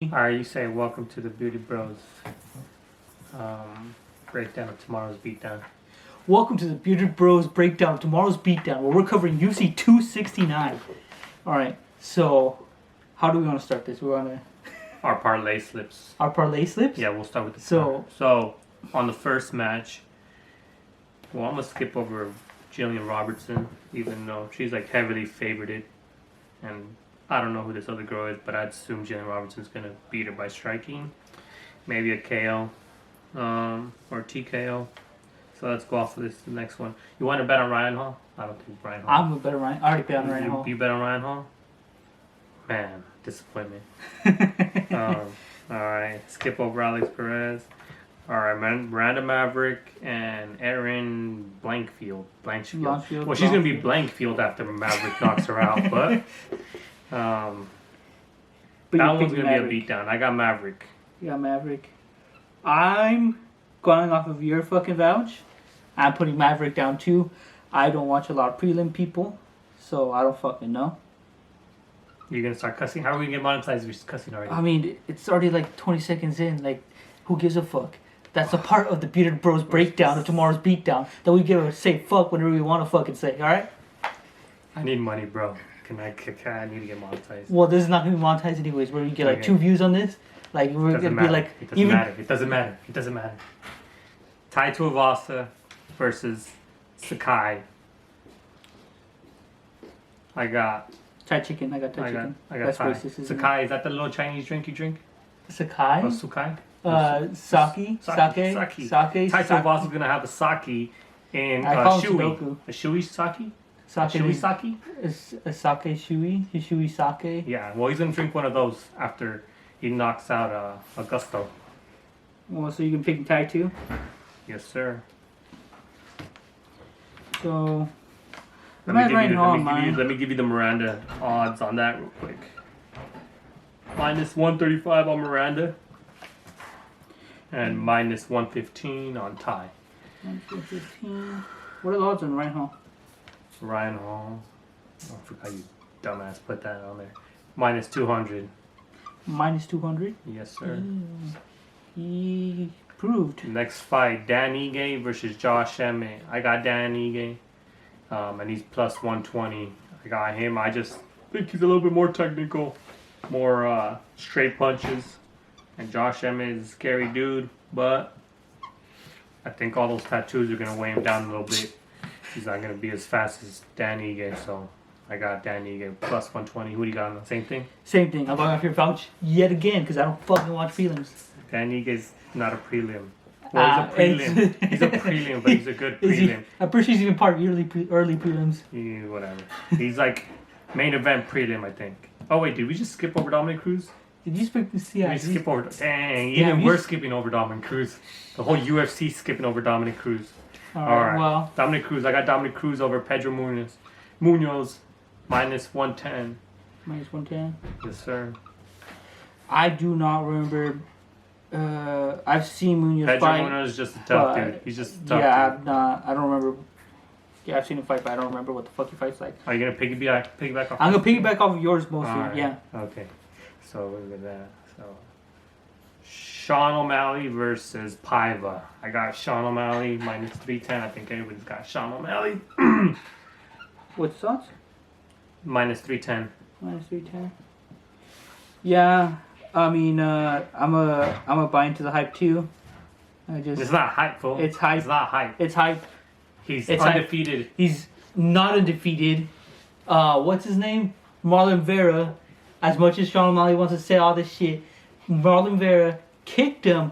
Alright, you say welcome to the Beauty Bros breakdown of tomorrow's beatdown. Welcome to the Bearded Bros breakdown of tomorrow's beatdown, where we're covering UFC 269. Alright, so how do we want to start this? We want to... Our parlay slips. Our parlay slips? Yeah, we'll start with the So on the first match, well, I'm going to skip over Jillian Robertson, even though she's like heavily favorited. And I don't know who this other girl is, but I'd assume Jillian Robertson's going to beat her by striking. Maybe a KO or TKO. So let's go off of the next one. You want to bet on Ryan Hall? I don't think Ryan Hall. I'm a better Ryan. I already bet on Ryan Hall. You bet on Ryan Hall? Man, disappointment. Alright, skip over Alex Perez. Alright, Miranda Maverick and Erin Blankfield. Well, she's going to be Blankfield after Maverick knocks her out, but that one's going to be a beatdown. I got Maverick. You got Maverick. I'm going off of your fucking vouch. I'm putting Maverick down too. I don't watch a lot of prelim people, so I don't fucking know. You're going to start cussing? How are we going to get monetized if you're cussing already? I mean, it's already like 20 seconds in. Like, who gives a fuck? That's a part of the Bearded Bros breakdown of tomorrow's beatdown that we give a say fuck whenever we want to fucking say, alright? I need money, bro. I need to get monetized. Well, this is not going to be monetized anyways. We're going to get like 2 views on this. Like, we're going to be like... It doesn't matter. Tai Tuivasa versus Sakai. I got Thai chicken. I got Thai chicken. I got That's Thai. racist, Sakai, is that the little Chinese drink you drink? Sakai? Oh, Sukai? Sake. Tai Tuivasa is going to have a sake in Shui. A Shui sake? Shui sake? A sake Shui? A Shui sake? Yeah, well, he's going to drink one of those after he knocks out Augusto. Well, so you can pick Thai too? Yes, sir. So... Let me give you the Miranda odds on that real quick. Minus 135 on Miranda. And minus 115 on Tai. 115. What are the odds on Ryan Hall? Ryan Hall. Oh, I forgot you dumbass put that on there. Minus 200. Minus 200? Yes, sir. He proved. Next fight, Dan Ige versus Josh Emmett. I got Dan Ige. And he's plus 120. I got him. I just think he's a little bit more technical. More straight punches. And Josh Emmett is a scary dude. But I think all those tattoos are going to weigh him down a little bit. He's not going to be as fast as Dan Ige. So I got Dan Ige plus 120. Who do you got on the same thing? Same thing. I'm going off your vouch yet again because I don't fucking watch prelims. Dan Ige's not a prelim. Well, he's a prelim. He's a prelim, but he's a good prelim. I'm pretty sure he's even part of early prelims. Yeah, whatever. He's like main event prelim, I think. Oh, wait, did we just skip over Dominic Cruz? Did you skip the CIC? We skip over... Dang, even we're skipping over Dominic Cruz. The whole UFC skipping over Dominic Cruz. All right. Well... Dominic Cruz. I got Dominic Cruz over Pedro Munoz. Minus 110. Minus 110? Yes, sir. I do not remember... I've seen Munoz Pedro fight. Munoz is just a tough dude. He's just a tough dude. I don't remember. Yeah, I've seen him fight, but I don't remember what the fuck he fights like. Are you going to piggyback off? I'm going to piggyback off of yours mostly, right. Yeah. Okay. So, look at that. So, Sean O'Malley versus Paiva. I got Sean O'Malley minus 310. I think everybody's got Sean O'Malley. What's that? Minus 310. Minus 310. Yeah. I mean, I'm a buy into the hype too. It's not hype, fool. It's hype. It's not hype. It's hype. He's undefeated. Hype. He's not undefeated. What's his name? Marlon Vera. As much as Sean O'Malley wants to say all this shit, Marlon Vera kicked him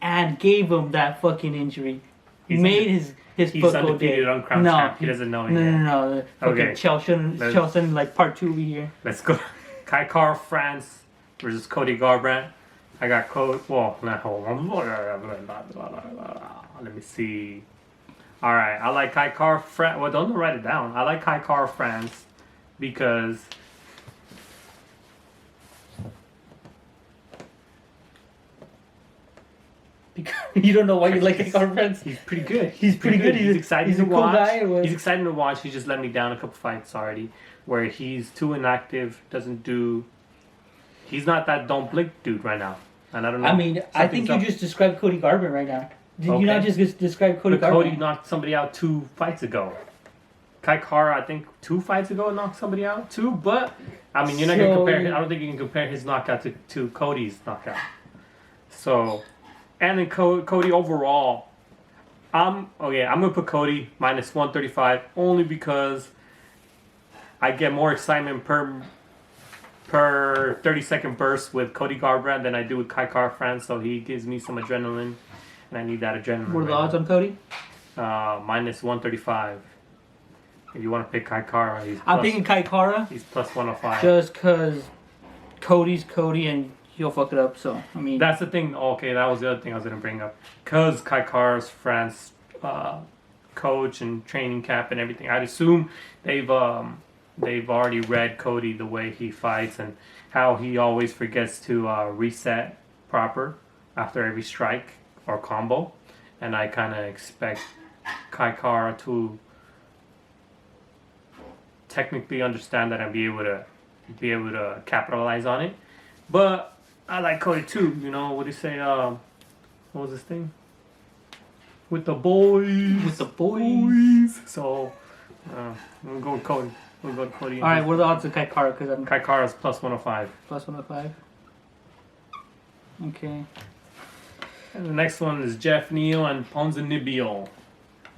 and gave him that fucking injury. He's foot go undefeated on Crown Champ. He doesn't know it yet. No. Okay. Chelsea, like part 2 over here. Let's go. Kai Kara France versus Cody Garbrandt. I got Cody. Well, not hold on. Let me see. All right, I like Kai Kara France. Well, don't write it down. I like Kai Kara France because you don't know why you like Kai Kara France. He's pretty good. He's pretty good. He's exciting to watch. Cool guy, he's exciting to watch. He just let me down a couple fights already, where he's too inactive, doesn't do he's not that don't blink dude right now. And I don't know. I mean, I think you just described Cody Garbrandt right now. Did you not just describe Cody But Garbrandt? Cody knocked somebody out 2 fights ago. Kai Kara, I think 2 fights ago knocked somebody out too. But I mean, you're not gonna compare. I don't think you can compare his knockout to Cody's knockout. So, and then Cody overall, I'm gonna put Cody minus 135 only because I get more excitement per 30-second burst with Cody Garbrandt than I do with Kai Kara France. So he gives me some adrenaline, and I need that adrenaline. What are the odds on Cody? Minus 135. If you want to pick Kai Kara, I'm picking Kai Kara. He's plus 105. Just because Cody's Cody and he'll fuck it up. So I mean, that's the thing. Okay, that was the other thing I was gonna bring up. Cause Kai Kara's France coach and training camp and everything. I'd assume they've already read Cody, the way he fights and how he always forgets to reset proper after every strike or combo. And I kind of expect Kai Kara to technically understand that and be able to capitalize on it. But I like Cody too. You know what do you say? What was this thing? With the boys. With the boys. So I'm gonna go with Cody. We'll go with Cody. All right, what are the odds of Kai Kara? Because I'm Kai Kara's plus 105. plus 105. Okay. And the next one is Jeff Neal and Ponzinibbio.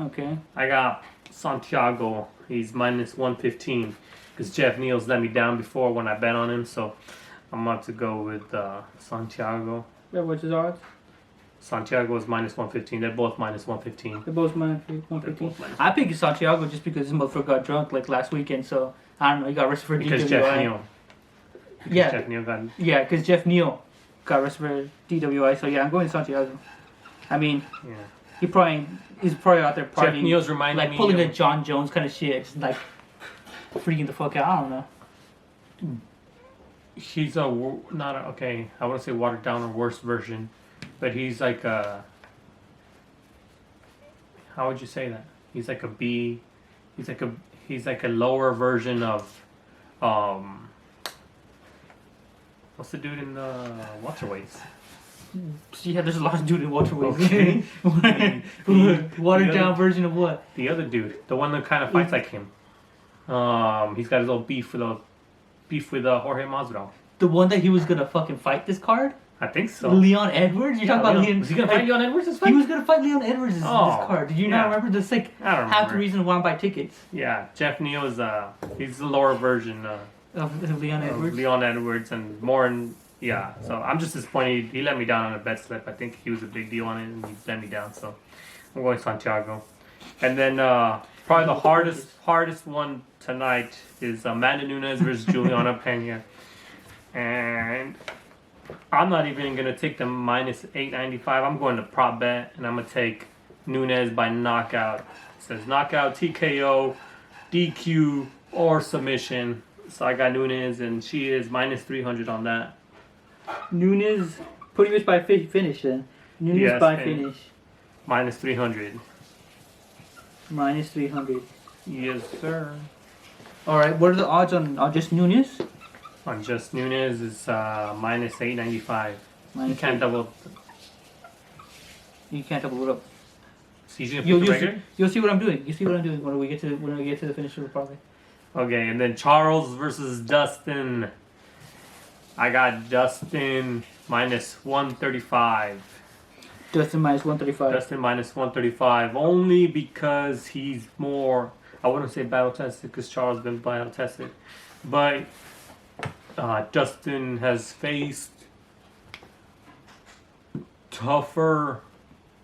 Okay. I got Santiago. He's minus 115 because Jeff Neal's let me down before when I bet on him. So I'm about to go with Santiago. Yeah, what's his odds? Santiago is minus 115. They're both minus 115. They're both minus 115. I picked Santiago just because this motherfucker got drunk like last weekend. So I don't know. He got arrested for because DWI. Jeff Neal. Yeah. Jeff Neal got. Yeah, because Jeff Neal got arrested for DWI. So yeah, I'm going Santiago. I mean, Yeah. he's probably out there Jeff partying, Neal's reminding like me pulling of- a John Jones kind of shit, just like freaking the fuck out. I don't know. He's I want to say watered down or worse version, but he's like a. How would you say that? He's like a B. He's like a lower version of, what's the dude in the welterweights? Yeah, there's a lot of dude in welterweights. Okay. Watered the down other- version of what? The other dude, the one that kind of fights like him. He's got his little beef with Jorge Masvidal. The one that he was gonna fucking fight this card? I think so. Leon Edwards? You're talking about Leon? Was he gonna fight Leon Edwards this fight? He was gonna fight Leon Edwards this Oh, card. Did you not yeah. remember? That's like I don't half the remember. reason why I buy tickets Yeah, Jeff Neal is he's the lower version of Leon of Edwards. Leon Edwards and more in so I'm just disappointed he let me down on a bet slip. I think he was a big deal on it and he let me down, so I'm going Santiago. And then probably the hardest one tonight is Amanda Nunes versus Juliana Pena. And I'm not even gonna take the minus 895. I'm going to prop bet and I'm gonna take Nunes by knockout. It says knockout, TKO, DQ, or submission. So I got Nunes and she is minus 300 on that. Nunes, pretty much by finish then. Nunes Yes, by and- finish. Minus 300. Minus 300. Yes, sir. Alright, what are the odds on just Nunes? On just Nunes is minus 895. You Minus can't double. You can't double it up. So you gonna pick the regular? You'll see what I'm doing. You see what I'm doing when we get to the finish of the parlay. Okay, and then Charles versus Dustin. I got Dustin minus 135. Dustin minus 135. Dustin minus 135 only because he's more. I wouldn't say battle tested because Charles been battle tested, but Dustin has faced tougher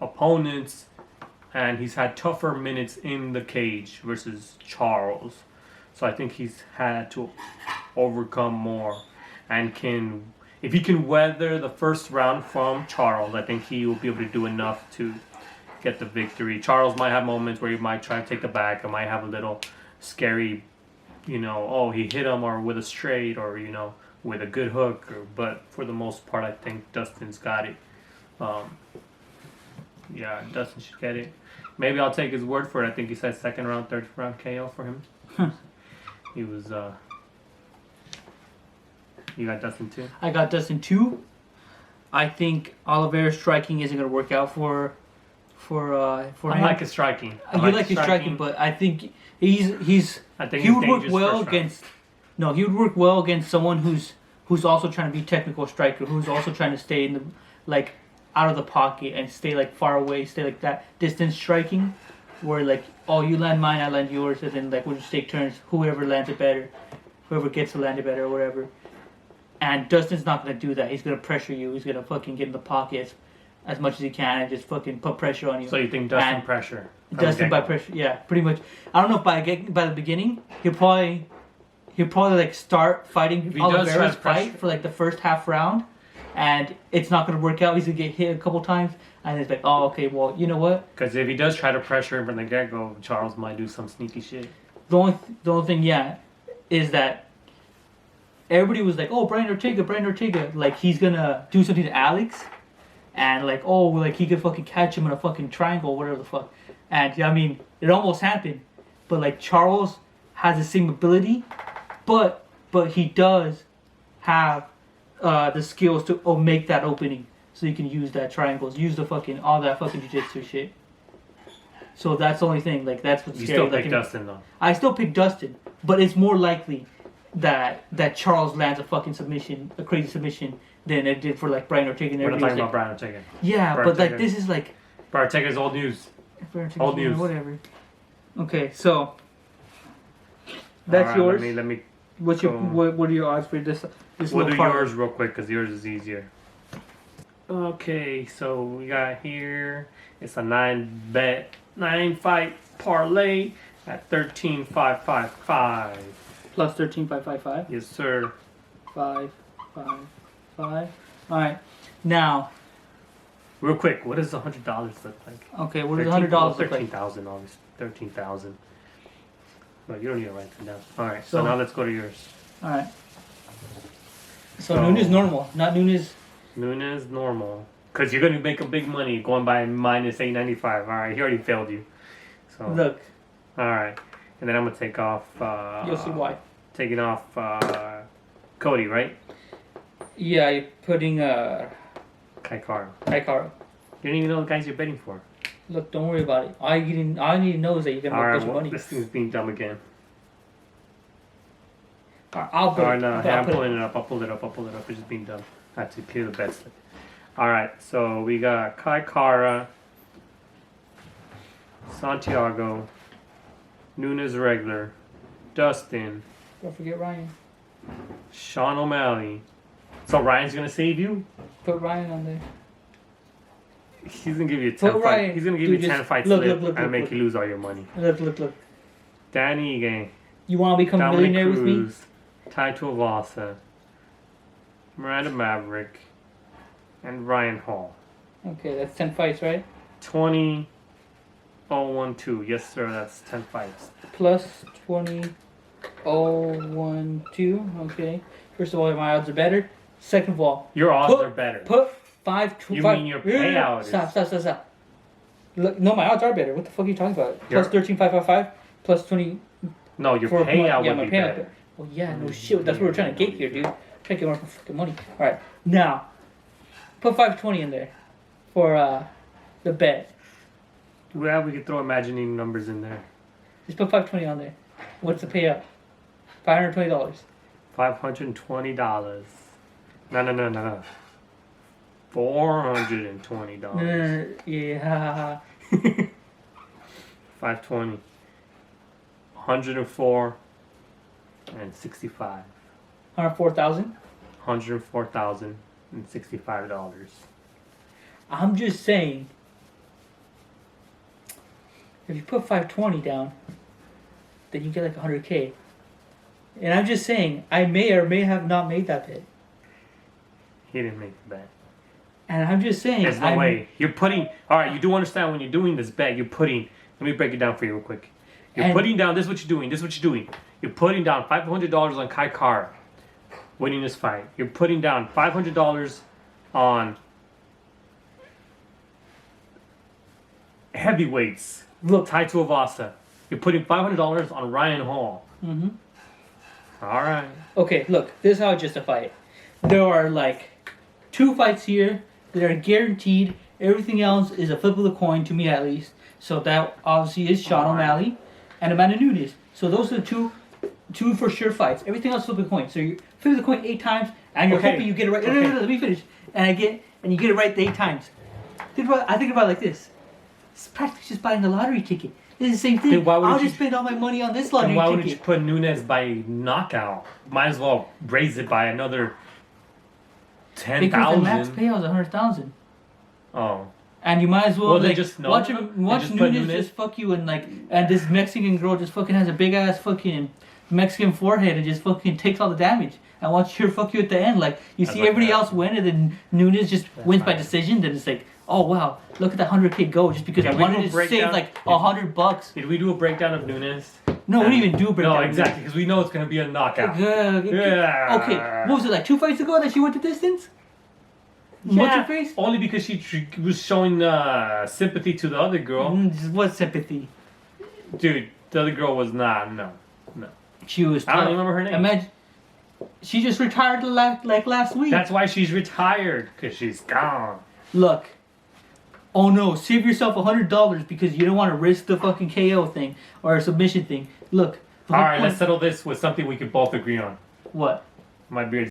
opponents and he's had tougher minutes in the cage versus Charles. So I think he's had to overcome more and if he can weather the first round from Charles, I think he will be able to do enough to get the victory. Charles might have moments where he might try to take the back or might have a little scary, he hit him or with a straight or, with a good hook. But for the most part, I think Dustin's got it. Dustin should get it. Maybe I'll take his word for it. I think he said second round, third round KO for him. He was You got Dustin too. I got Dustin 2. I think Oliveira's striking isn't gonna work out for I him. like his striking. You like his striking, but I think he's I think he would work dangerous well first round. against. No, he would work well against someone who's also trying to be technical striker, who's also trying to stay in the like out of the pocket and stay like far away, stay like that distance striking, where like oh you land mine, I land yours, and then like we'll just take turns. Whoever lands it better, whoever gets to land it better, or whatever. And Dustin's not gonna do that. He's gonna pressure you. He's gonna fucking get in the pocket as much as he can and just fucking put pressure on you. So you think Dustin And pressure? from Dustin the by get-go? pressure, yeah, pretty much. I don't know if by the beginning he'll probably like start fighting If he does try Oliveira's to pressure- fight for like the first half round, and it's not gonna work out. He's gonna get hit a couple times, and it's like, oh okay, well you know what? Because if he does try to pressure him from the get go, Charles might do some sneaky shit. The only thing, yeah, is that everybody was like, oh Brian Ortega, like he's gonna do something to Alex, and like oh like he could fucking catch him in a fucking triangle, whatever the fuck. And I mean, it almost happened, but like Charles has the same ability, but he does have the skills to make that opening, so you can use that triangles, use the fucking all that fucking jiu-jitsu shit. So that's the only thing. Like that's what's You scary. still Like, pick Dustin though. I still pick Dustin, but it's more likely that Charles lands a fucking submission, a crazy submission, than it did for like Brian Ortega. And We're not everybody talking was about like, Brian Ortega. yeah, Brian but like Ortega. this is like Brian Ortega's old news. Brian Ortega's Old news. whatever. Okay, so that's Alright, yours. Let me What's your go. what are your odds for this We'll little do part? yours real quick because yours is easier. Okay, so we got here. It's a 9 fight parlay at 13,555. Plus 13,555. Yes, sir. 555. All right. Now, Real quick, what does $100 look like? okay, what does $100 look like? 13,000, obviously. 13,000. But you don't need to write them down. All right, so So- now let's go to yours. All right. So So- Nunes normal, not Nunes. Nunes normal. Because you're going to make a big money going by minus 895. All right, he already failed you. So Look, all right, and then I'm gonna take off. you'll see why. Taking off Cody, right? Yeah, you're putting Kai Kara. Hikaru. You don't even know the guys you're betting for. Look, don't worry about it. All I need to know is that you're gonna All make a right, bunch of well, money. this thing's being dumb again. All right, I'll put All right, it. no, I'll hey, I'm put pulling it up. I'll pull it up. It's just being dumb. I have to clear the bet slip. All right, so we got Kai Kara, Santiago, Nunes regular, Dustin, Don't forget Ryan. Sean O'Malley. So Ryan's gonna save you? Put Ryan on there. He's gonna give you a 10 Put fight. Ryan. He's gonna give Dude, you a 10 just fight look, slip look, and make look. you lose all your money. Look. Danny Gang, You want to become a Dominic millionaire with me? Cruz, Tai Tuivasa, Miranda Maverick, and Ryan Hall. Okay, that's 10 fights, right? 20,012. Yes, sir. That's 10 fights. Plus 20,012. Okay. First of all, my odds are better. Second of all, Your odds Put- are better. put 5 to You 5. mean your payout is- Stop. Look, no, my odds are better. What the fuck are you talking about? Your- Plus 13,555. Plus 20. No, your for payout yeah, would my be payout. better. Well, yeah, no shit. That's what we're trying to get here, dude. Trying to get more fucking money. All right, now put 520 in there for the bet. Well, we could throw imagining numbers in there. Just put 520 on there. What's the payout? $520. $520. No. $420. Yeah. 520. 104 and 65. 104,000. $104,065. I'm just saying, if you put 520 down, then you get like 100K. And I'm just saying, I may or may have not made that bet. He didn't make the bet. And I'm just saying, There's no way. You're putting. All right, you do understand when you're doing this bet, you're putting. Let me break it down for you real quick. You're And- putting down. This is what you're doing. You're putting down $500 on Kai Kara winning this fight. You're putting down $500 on heavyweights. Look. Tai Tuivasa. You're putting $500 on Ryan Hall. Mm-hmm. All right. Okay, look, this is how I justify it. there are like 2 fights here that are guaranteed. Everything else is a flip of the coin to me, at least. So that obviously is Sean O'Malley and Amanda Nunes. So those are the two for sure fights. Everything else flip of the coin. So you flip the coin 8 times, and you're hoping you get it right. No, let me finish. And you get it right 8 times. I think about it like this. It's practically just buying a lottery ticket. It's the same thing. I'll just spend all my money on this lottery ticket. Why wouldn't you put Nunes by knockout? Might as well raise it by another 10,000. Because the max payout is 100,000. Oh. And you might as well they just know watch Nunes just fuck you and this Mexican girl just fucking has a big ass fucking Mexican forehead and just fucking takes all the damage. And watch her fuck you at the end. Like you see everybody else win and then Nunes just wins by decision. Then it's like, oh wow, look at that 100K go just because I wanted to save like $100. Did we do a breakdown of Nunes? No, we didn't even do a breakdown. No, exactly, because we know it's gonna be a knockout. Yeah. Okay, what was it like 2 fights ago that she went the distance? Yeah, what's her face? Only because she was showing sympathy to the other girl. What sympathy? Dude, the other girl was not. No. She was. I don't remember her name. Imagine. She just retired like last week. That's why she's retired, because she's gone. Look. Oh no, save yourself $100 because you don't want to risk the fucking KO thing or a submission thing. Look. Alright, let's settle this with something we can both agree on. What? My beard.